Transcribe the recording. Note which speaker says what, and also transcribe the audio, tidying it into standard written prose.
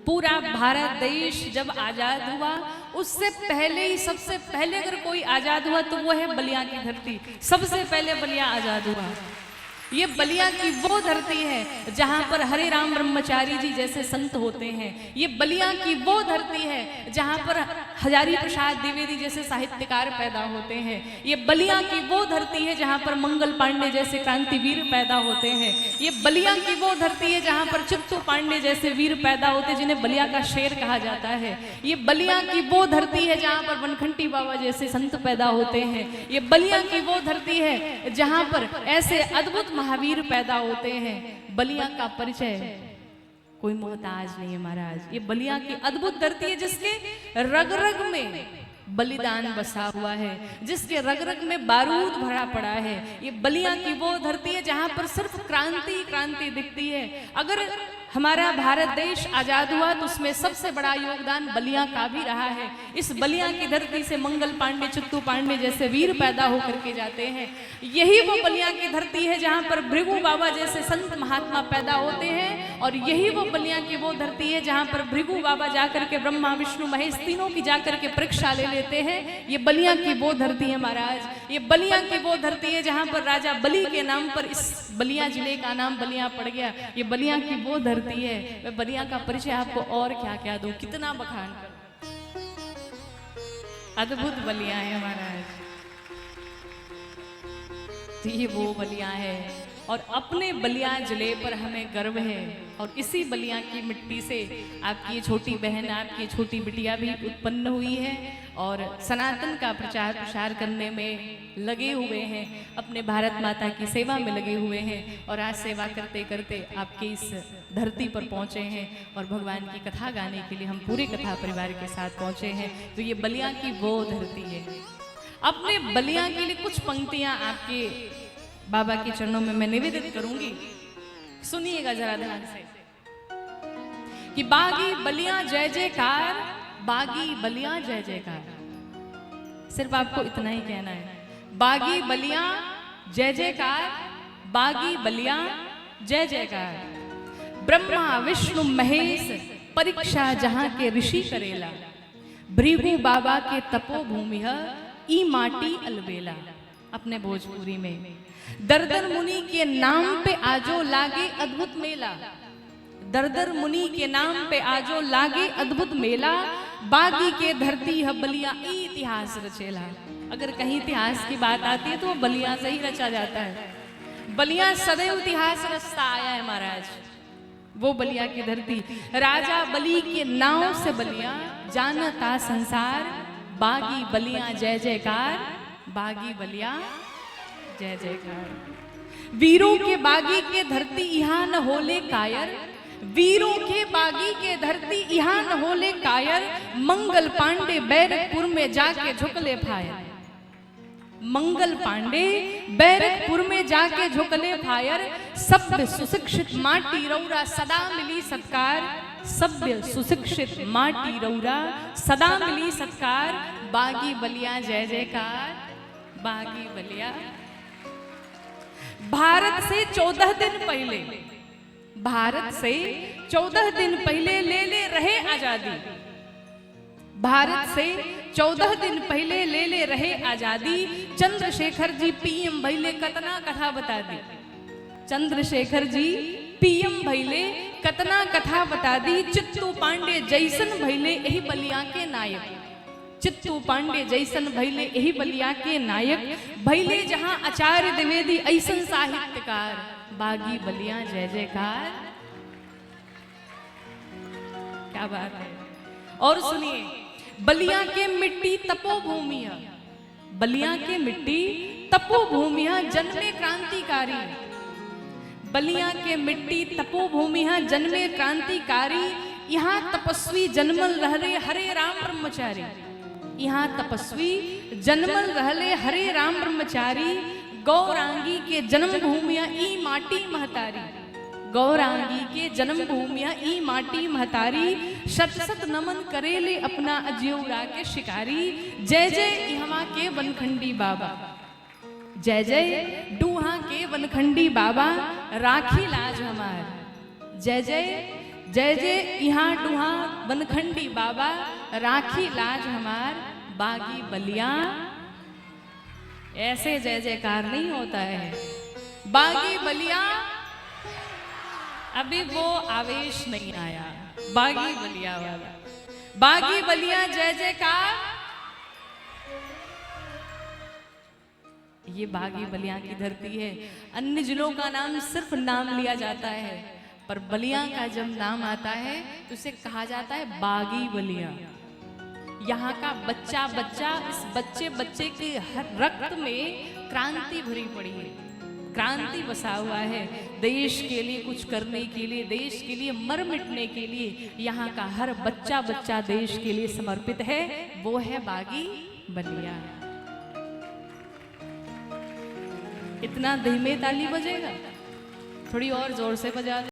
Speaker 1: पूरा भारत देश जब आजाद हुआ उससे पहले ही, सबसे पहले अगर कोई आजाद हुआ तो वो है बलिया की धरती। सबसे पहले बलिया आजाद हुआ। ये बलिया की वो धरती है जहां पर हरे राम ब्रह्मचारी जी जैसे संत होते हैं। ये बलिया की वो धरती है जहां पर हजारी प्रसाद द्विवेदी जैसे साहित्यकार पैदा होते हैं। ये बलिया की वो धरती है जहां पर मंगल पांडे जैसे क्रांतिवीर पैदा होते हैं। ये बलिया की वो धरती है जहां पर चित्तू पांडे जैसे वीर पैदा होते हैं जिन्हें बलिया का शेर कहा जाता है। ये बलिया की वो धरती है जहां पर बनखंटी बाबा जैसे संत पैदा होते हैं। ये बलिया की वो धरती है जहां पर ऐसे अद्भुत महावीर पैदा होते हैं। बलिया का परिचय कोई मोहताज नहीं है महाराज। ये बलिया की अद्भुत धरती है जिसके रग रग में बलिदान बसा हुआ है, जिसके रग रग में बारूद भरा पड़ा है। ये बलिया की वो धरती है जहां पर सिर्फ क्रांति क्रांति दिखती है। अगर हमारा भारत देश आजाद हुआ तो उसमें सबसे बड़ा योगदान बलिया का भी रहा है। इस बलिया की धरती से मंगल पांडे, चित्तू पांडे जैसे वीर पैदा होकर के जाते हैं। यही वो बलिया की धरती है जहां पर भृगु बाबा जैसे संत महात्मा पैदा होते हैं। और यही वो बलिया की वो धरती है जहां पर भृगु बाबा जाकर के ब्रह्मा विष्णु महेश तीनों की जाकर के परीक्षा ले लेते हैं। ये बलिया की वो धरती है महाराज। ये बलिया की वो धरती है जहां पर राजा बलि के नाम पर इस बलिया जिले का नाम बलिया पड़ गया। ये बलिया की वो धरती है। मैं बलिया का परिचय आपको और क्या क्या दूं, कितना बखान कर। अद्भुत बलिया है महाराज। तो ये वो बलिया है और अपने बलिया जिले पर हमें गर्व है। और इसी बलिया की मिट्टी से आपकी छोटी बहन, आपकी छोटी बिटिया भी उत्पन्न हुई है और सनातन का प्रचार प्रसार करने में लगे हुए हैं, अपने भारत माता की सेवा में लगे हुए हैं। और आज सेवा करते करते आपके इस धरती पर पहुंचे हैं और भगवान की कथा गाने के लिए हम पूरे कथा परिवार के साथ पहुंचे हैं। तो ये बलिया की वो धरती है। अपने बलिया के लिए कुछ पंक्तियां आपके बाबा के चरणों में मैं निवेदित करूंगी, सुनिएगा जरा ध्यान से। कि बागी बलिया जय जयकार, बागी बलिया जय जयकार। सिर्फ आपको इतना ही कहना है, बागी बलिया जय जयकार, बागी बलिया जय जयकार। ब्रह्मा विष्णु महेश परीक्षा जहां के ऋषि करेला, भृगु बाबा के तपोभूमि ई माटी अलबेला। अपने भोजपुरी में दरदर मुनि के नाम पे आजो लागे अद्भुत मेला, दरदर मुनि के नाम पे आजो लागे अद्भुत मेला। बागी के धरती है बलिया इतिहास रचेला। अगर कहीं इतिहास की बात आती है तो वो बलिया से ही रचा जाता है। बलिया सदैव इतिहास रचता आया है महाराज। वो बलिया की धरती, राजा बलि के नाव से बलिया जानता संसार। बागी बलिया जय जयकार, बागी बलिया जय जयकार। वीरों के बागी के धरती यहाँ न होले कायर, वीरों के बागी के धरती यहाँ न होले कायर। मंगल पांडे बैरकपुर में जाके झुकले फायर, मंगल पांडे बैरकपुर में जाके झुकले फायर। सभ्य सुशिक्षित माटी रौरा सदा मिली सत्कार, सभ्य सुशिक्षित माटी रौरा सदा मिली सत्कार। बागी बलिया जय जयकार, बागी बलिया। भारत से 14 दिन पहले, भारत से 14 दिन पहले ले रहे आजादी, भारत से 14 दिन पहले ले रहे आजादी। चंद्रशेखर जी पीएम भैले कतना कथा बता दी, चंद्रशेखर जी पीएम भैले कतना कथा बता दी। चित्तू पांडे जैसन भैले यही बलिया के नायक, चित्तू पांडे जैसन भैले यही बलिया के नायक। भैले जहां आचार्य द्विवेदी ऐसन साहित्यकार। बागी बलिया जय जयकार। क्या बात है। और सुनिए, बलिया के मिट्टी तपोभूमि है, बलिया के मिट्टी तपोभूमि है जन्मे क्रांतिकारी। बलिया के मिट्टी तपोभूमि है जन्मे क्रांतिकारी। यहाँ तपस्वी जन्मल रहले हरे राम ब्रह्मचारी, यहाँ तपस्वी जन्मल रहले हरे राम ब्रह्मचारी। गौरांगी के जन्म भूमिया ई माटी महतारी, गौरांगी के जन्म भूमिया ई माटी महतारी। शत शत नमन करेले अपना अज्योरा के शिकारी। जय जय इहमा के बनखंडी बाबा, जय जय डूहा के बनखंडी बाबा। राखी लाज हमार, जय जय जय जय यहाँ डुहा बनखंडी बाबा, राखी लाज हमार बागी बलिया। ऐसे जय जयकार नहीं होता है। बागी बलिया, अभी वो आवेश नहीं आया बागी बलिया वाला। बागी बलिया जय जयकार। ये बागी बलिया की धरती है। अन्य जिलों का नाम सिर्फ नाम लिया जाता है, पर बलिया का जब नाम आता है तो उसे कहा जाता है बागी बलिया। यहाँ का बच्चा बच्चा, इस बच्चे बच्चे के हर रक्त में क्रांति भरी पड़ी है, क्रांति बसा हुआ है। देश के लिए कुछ करने के लिए, देश के लिए मर मिटने के लिए यहाँ का हर बच्चा बच्चा देश के लिए समर्पित है। वो है बागी बलिया। इतना धीमे ताली बजेगा, थोड़ी और जोर से बजा दे।